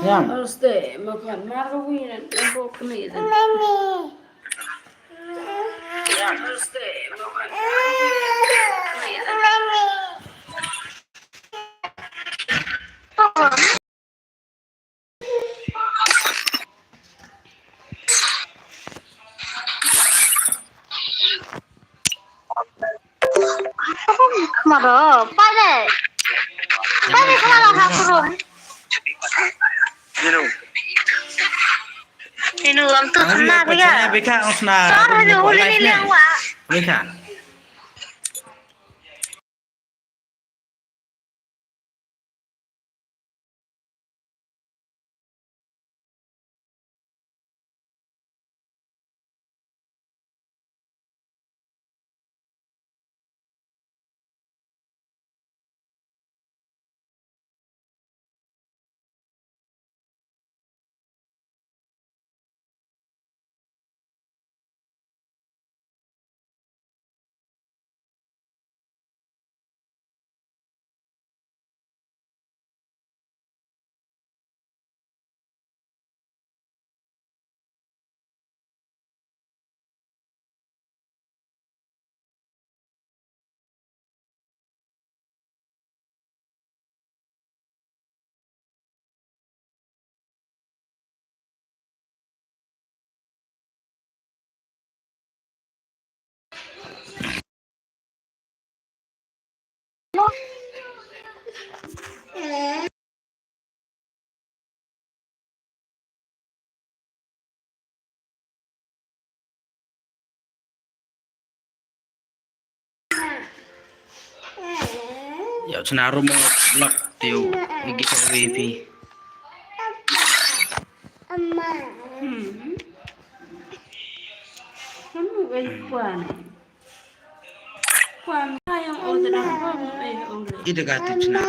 Yang harus deh makan marwin dan bokni dan yang harus deh makan Maro, pare kemana hakurum? Inu am tu kena percaya biar. beka usna Sorry dulu ini yang wa. beka ya usna rumah blok tiu gigi wifi kamu kuan yang order apa order ide gatip usna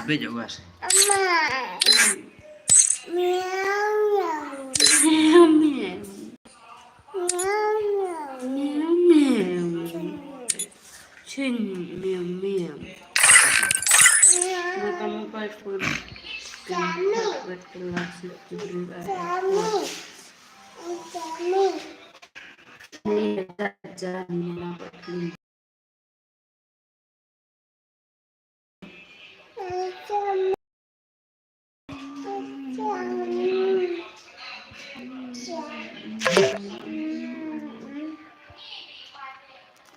be jawas meow chin meow makan apa pun berkelas itu ini saja mendapat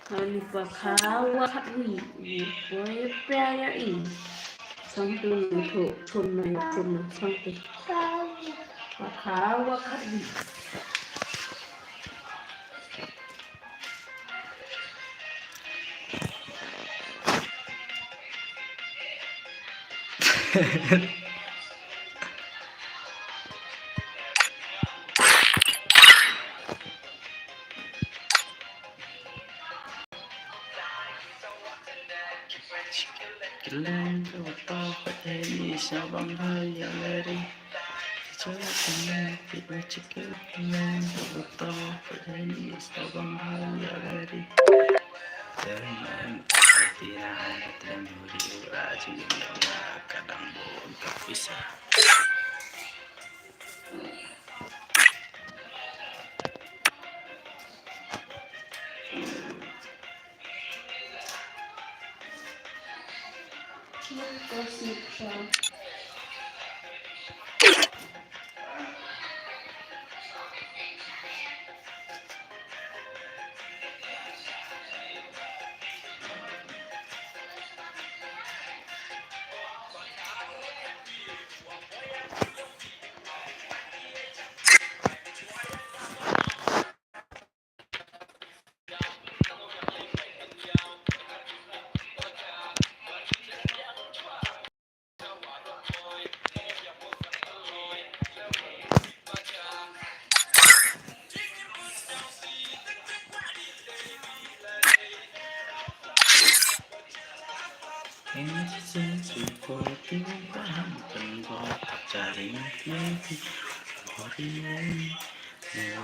Kalifa kawa hatwi boy paya in something to chun something kawa hatwi Kelen apa petani sabang haya leri Cakapnya kita cekal kelen apa petani sabang haya leri Dan tidak ada muri rajin ya kadang bon kapisa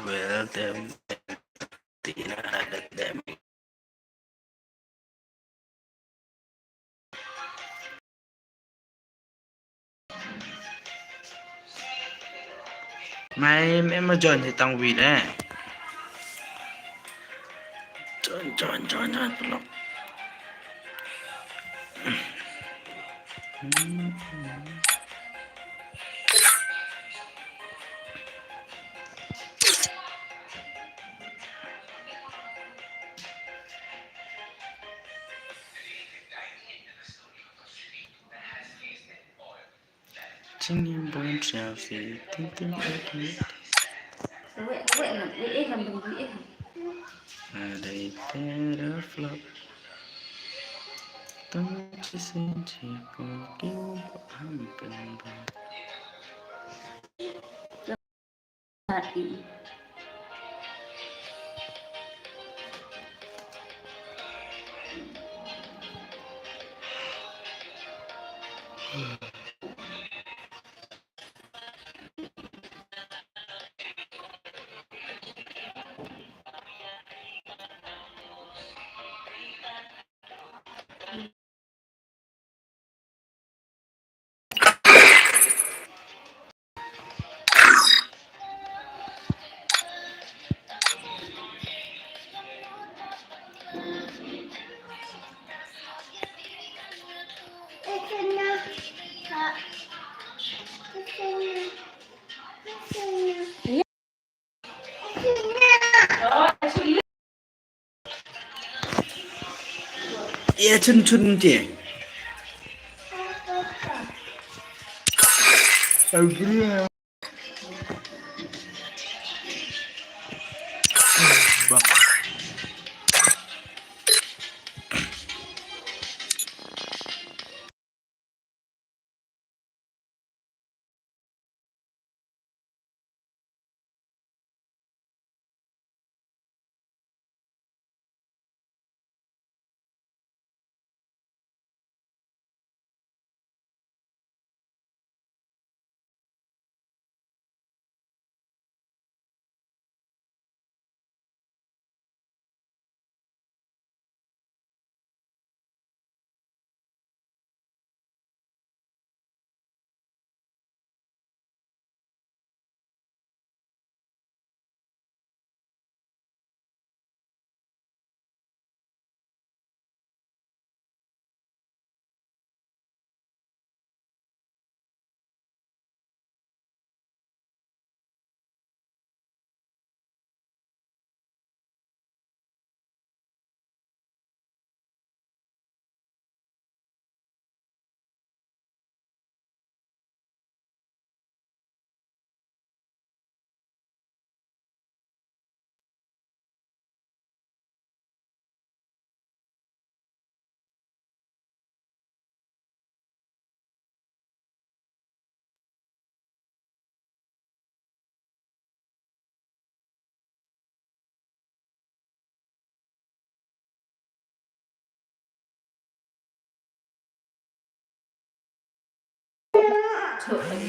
Well, them, them. Mai em mà join thì tăng vị đấy. Join. Singing born Chelsea, ting. Vậy là dễ hầm đừng dễ hầm. They did a flop. Don't you see chị kêu hầm bình bò. Hati. Yeah, chun chị. Agree.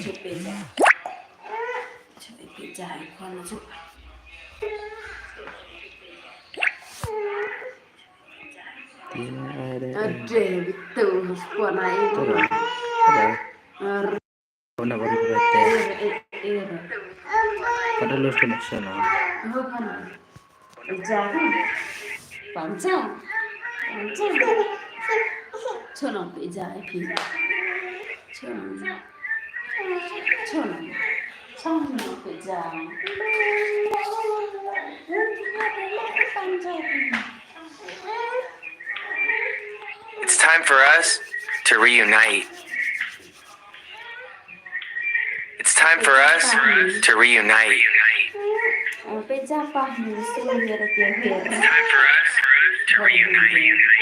Chụp bên dài. Chụp bên dài con nó chụp. Aduh, betul sebuah naik. Ada. Una barulhete. Pada lose connection. Jangan. Panjang. छोड़ो पे जाए फिर छोड़ो छोड़ो छोड़ो पे जाओ It's time for us to reunite. It's time for us to reunite. पे जा पाहनु सोयर के हेर It's time for us to reunite.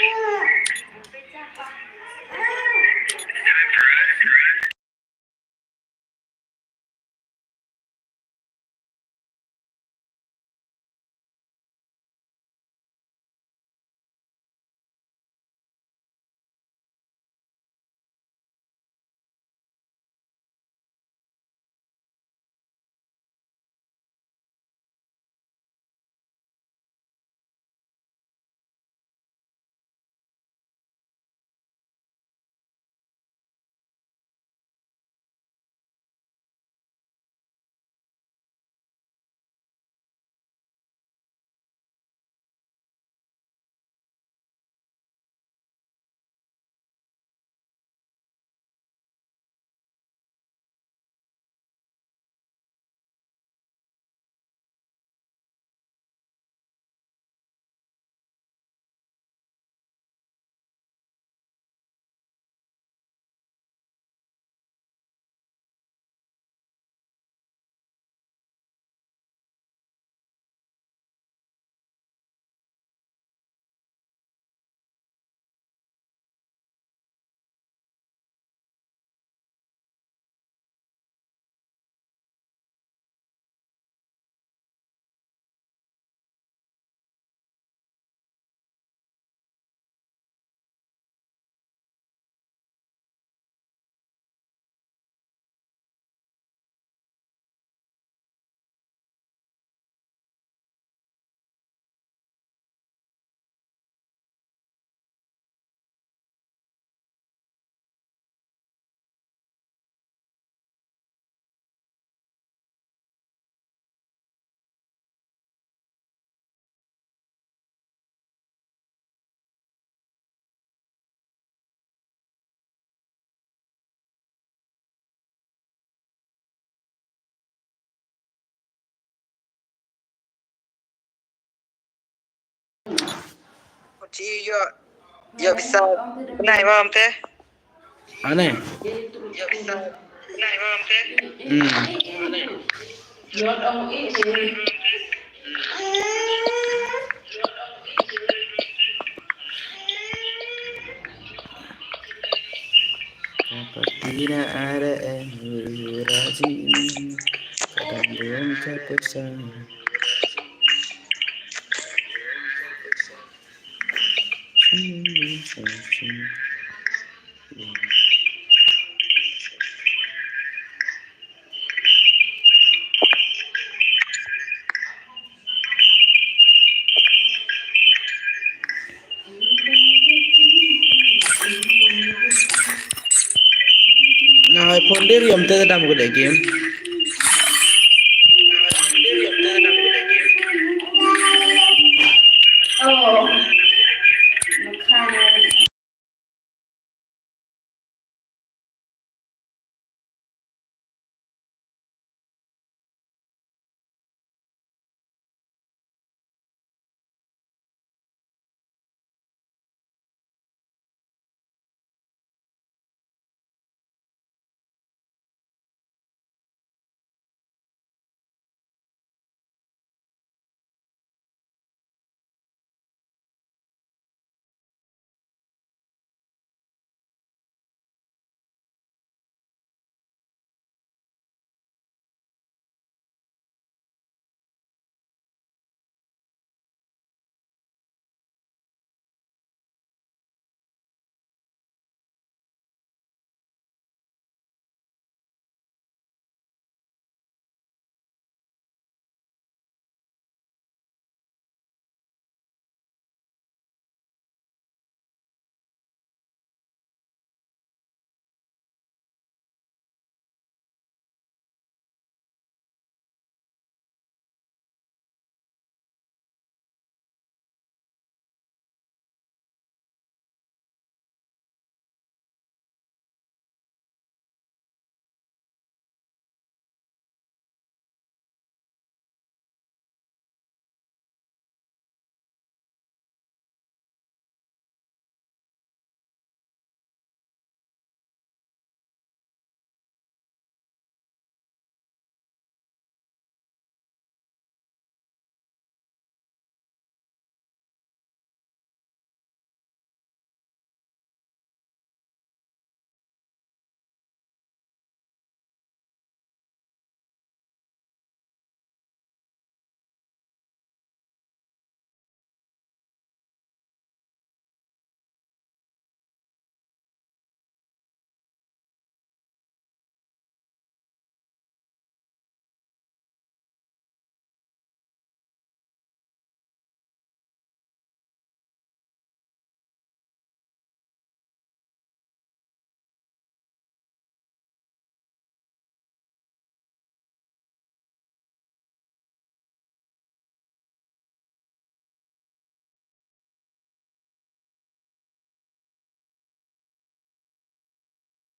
Chị giờ bisa này vào thế Aneh. giờ bisa này vào thế Yod ông ít Seperti tidak ada yang rajin, kadang belum terpesan. Nah, iPhone dia yang tadi dalam game. Oh.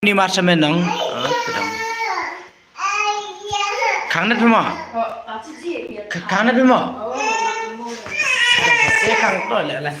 Ni marcha menang. Tadang. Khang phi mo. Khang phi mo. Khang to la.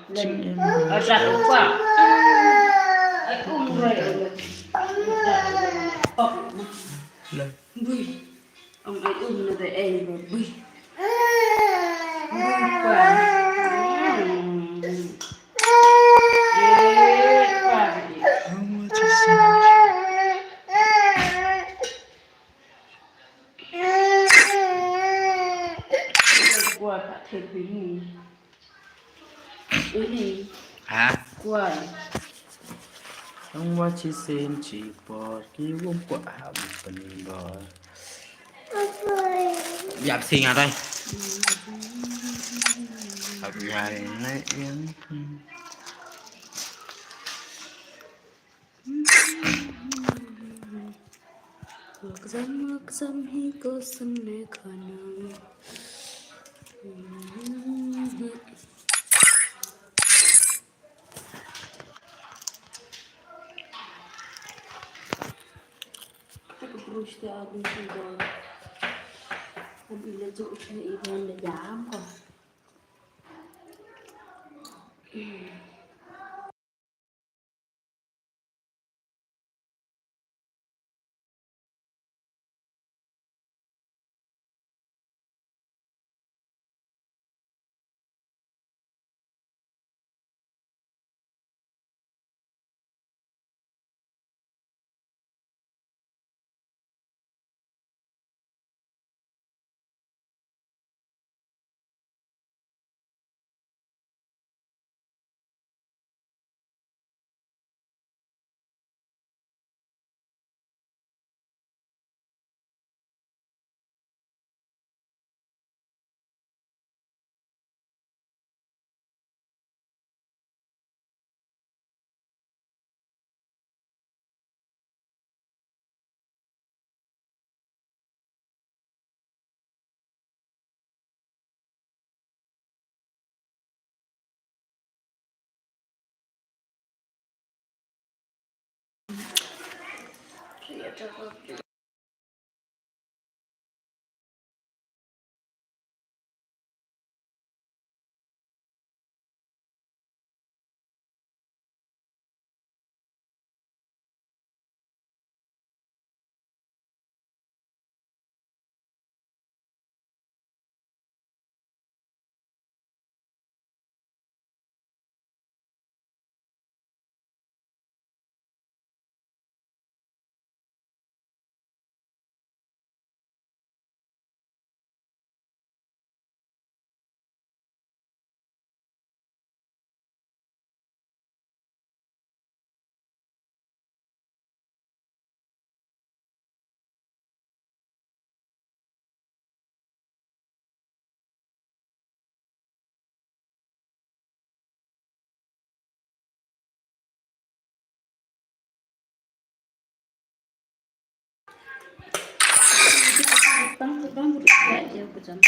Lên ở rạch quá ai rồi bùi ông ấy nó để em rồi bùi quá qua cả thịt với gì Hả? qua Ông qua chi sen chỉ bỏ cái vốn quả phần bò. Dạp xin à đây. Học dài này yên. Ước dâm hi cô sân lê khả năng Просто одну сюда. Обилие золота и вон ямка. chân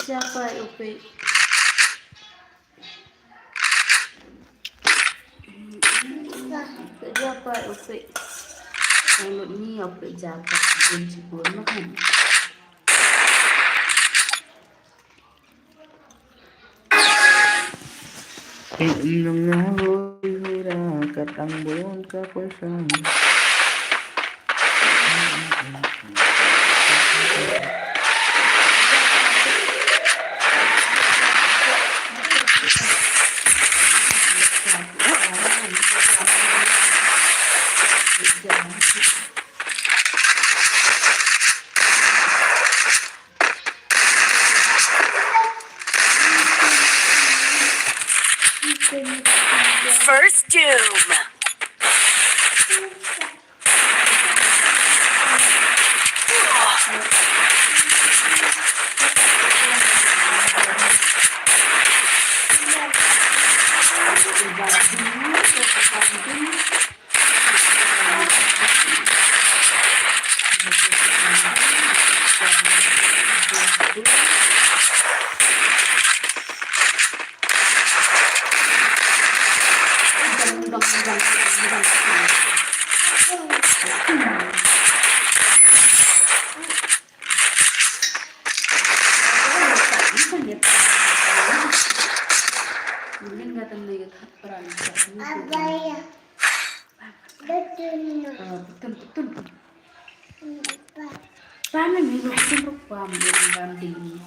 siapa Upi siapa Upi kalau ni Upi jaga kunci pun makan Nang nahoy ra katambon kapasang First Doom. Paano nilulog pa mo yung banding?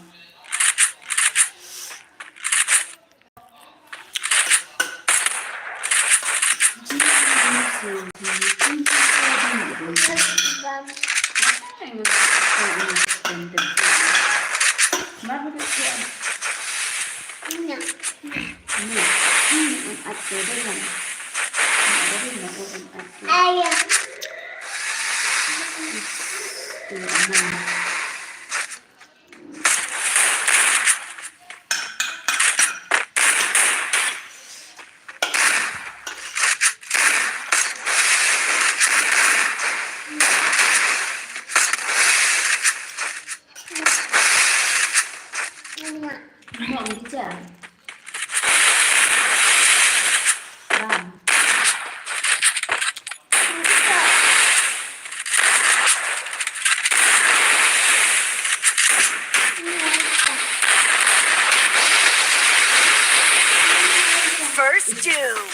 First Doom.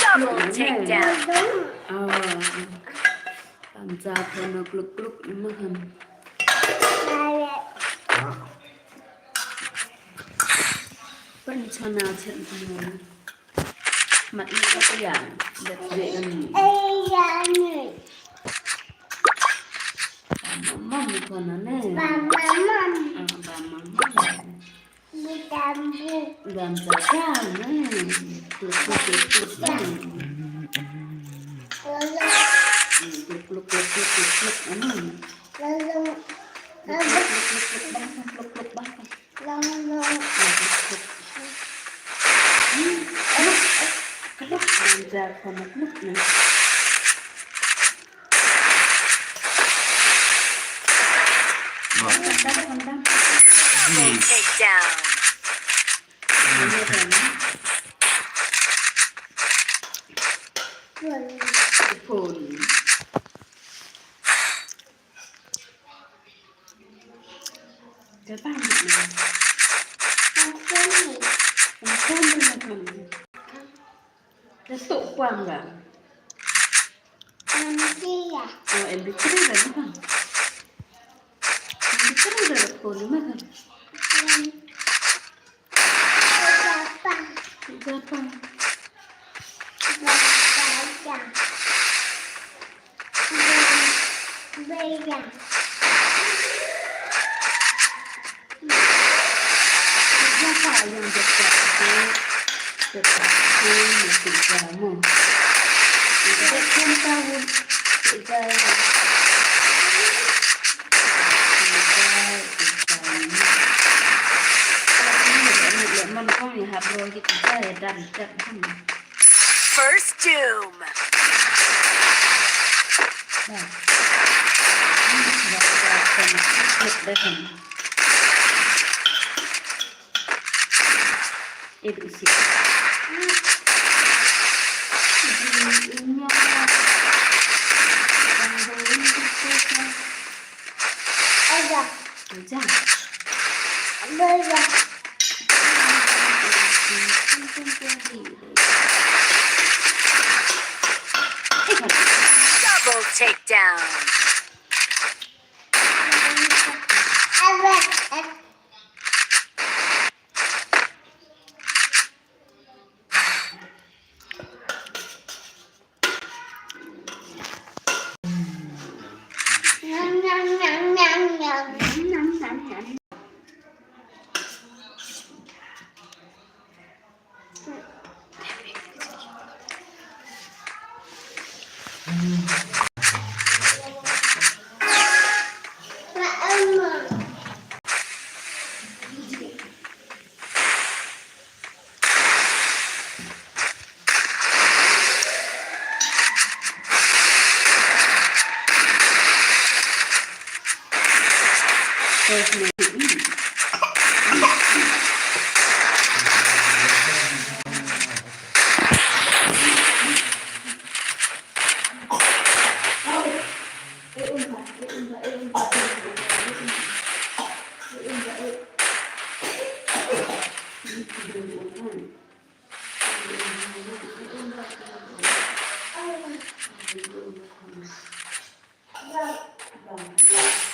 Double takedown. Làm ra thì nó gluk mà hầm. Vẫn cho nào chuyện gì mặt nó có cái dạng đẹp dễ gần mắm thì còn nó nè bà mắm làm giả cao nè gluk làm ra còn một lúc nữa Takedown. Con mà con nó tụ quang vào em bị cái rồi đúng không em bị cái rồi cô đúng không Japan Siapa yang dekat masih kamu tidak pun tahu tidak mình có gì hợp rồi thì chúng ta để đặt trận không First Doom. Itu sih. Double takedown.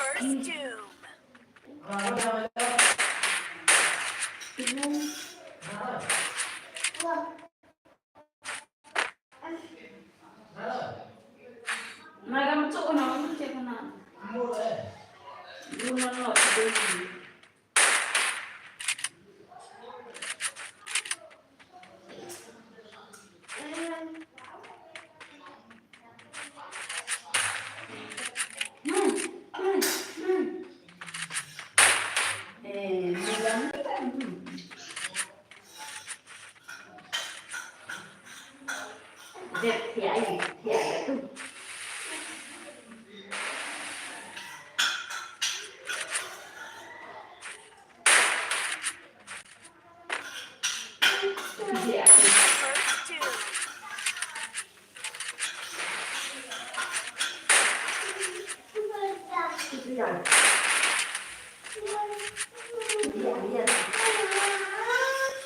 First Doom. Mereka macam orang macam mana? Guna nak beli. First Doom.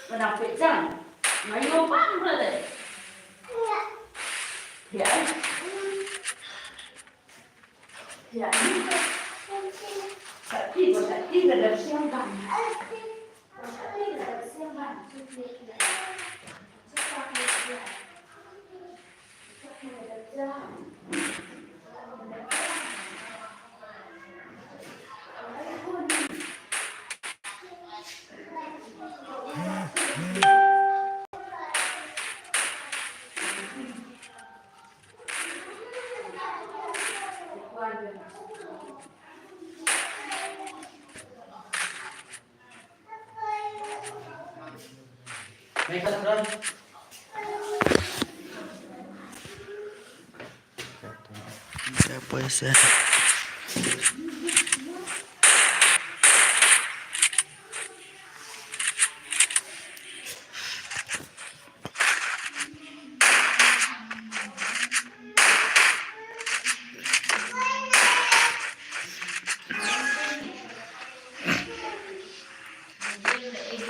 Và đặc biệt rằng máy vô phát ra đây thì anh thì có thể đi là xem bằng Puede ser.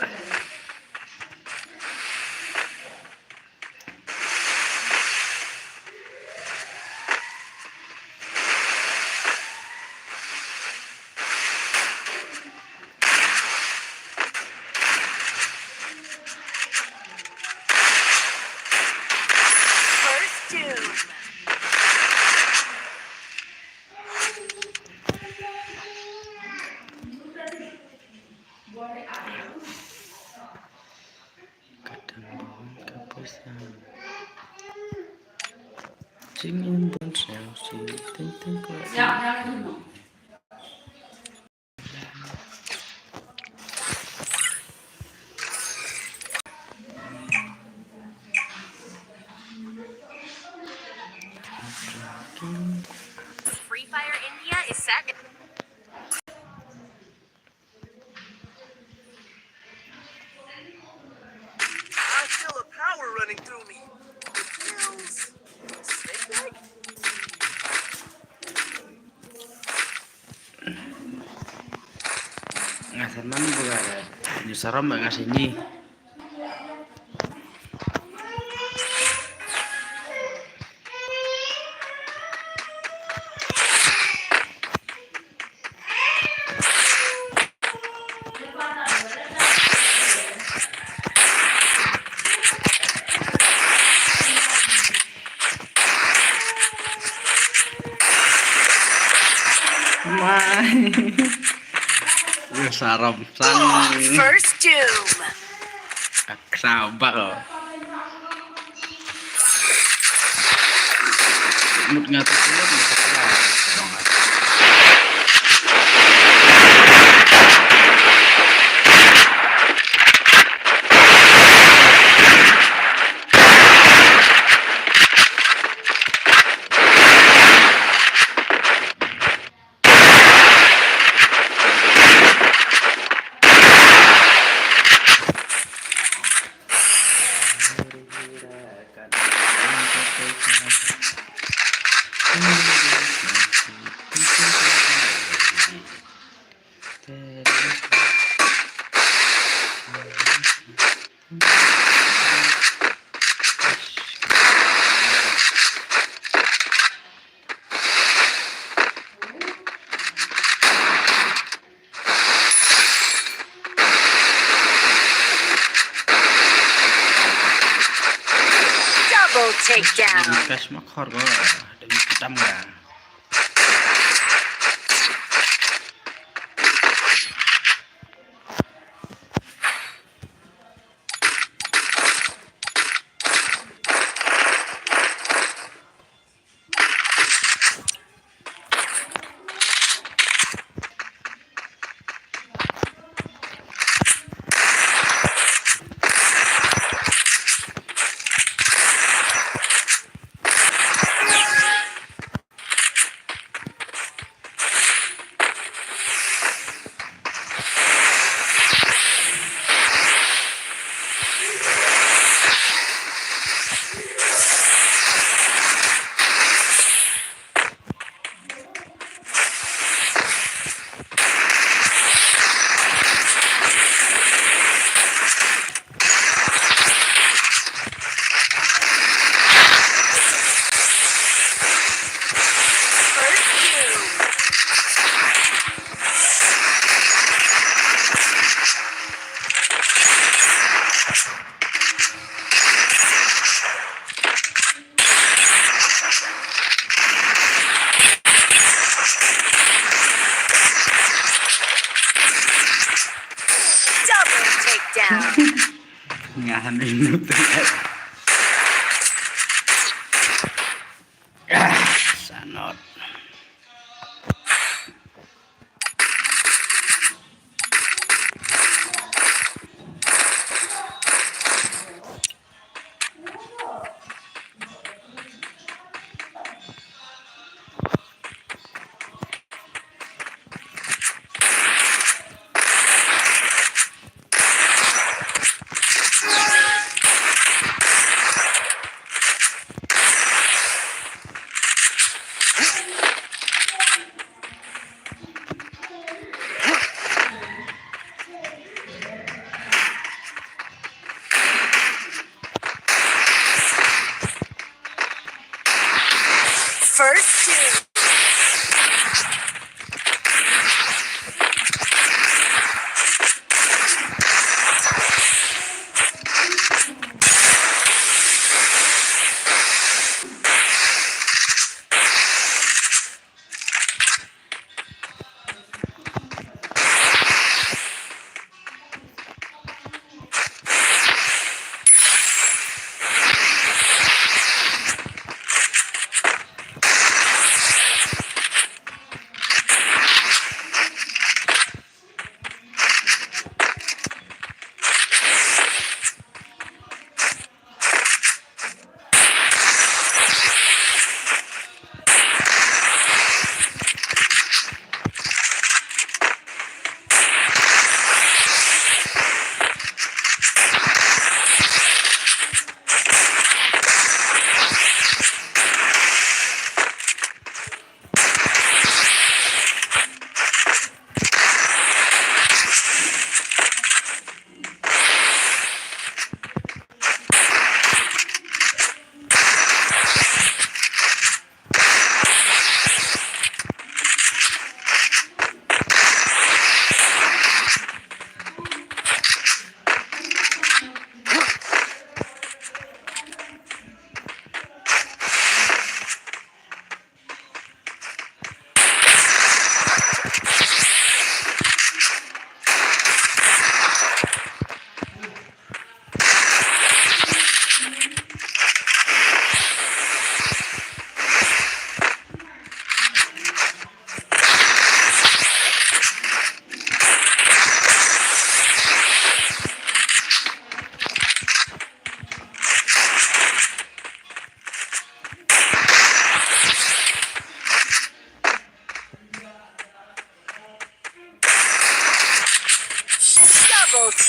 First doom. Kadang kepuasan ingin berselfie tentang Free Fire India is set. I feel a power running through me. It feels snake-like. ngasih mana bukan ini serem nggak ngasih ini sarap sang First doom. sabak loh mood ngatur dulu Double takedown. cash makor kok ada hitam nggak ngahan ini sanot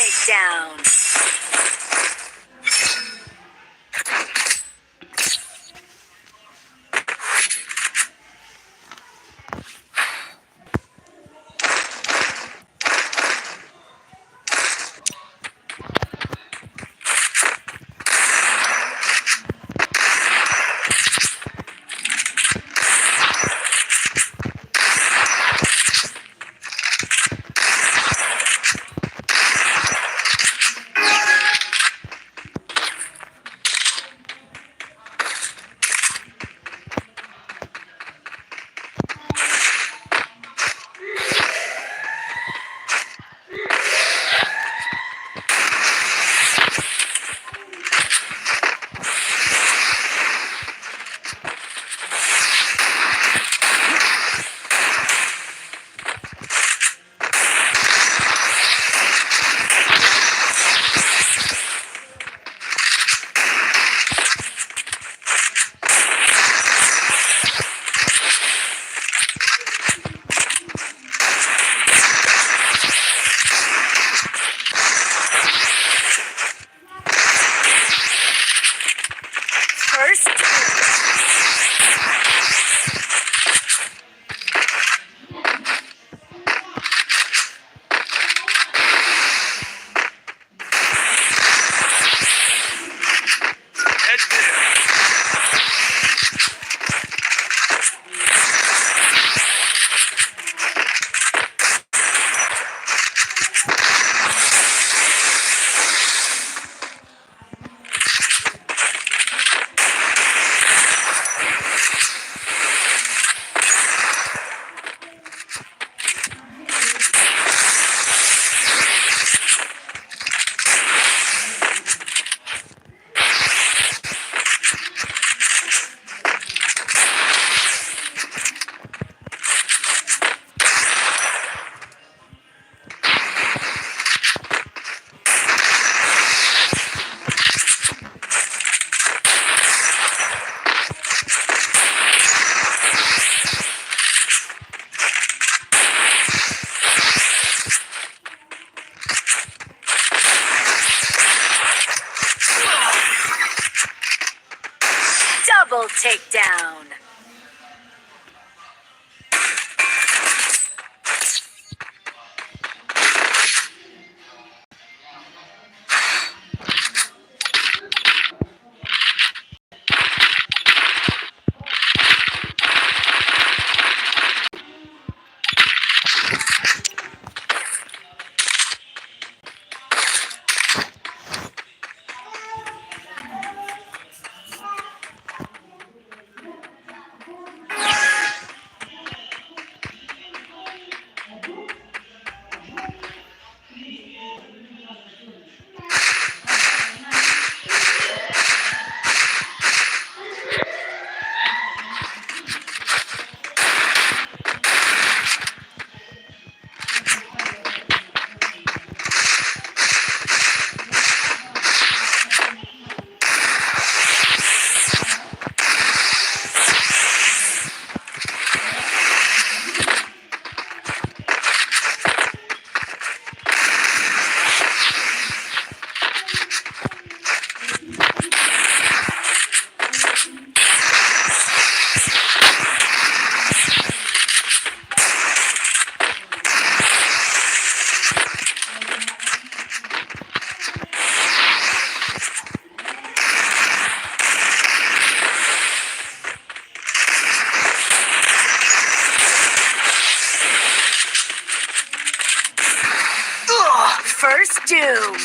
takedown. First Head there. double takedown. First doom.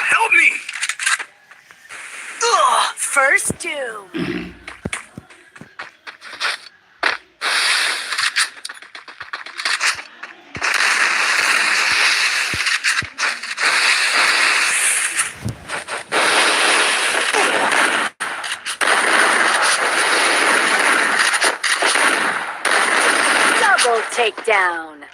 Help me! First doom. Double takedown.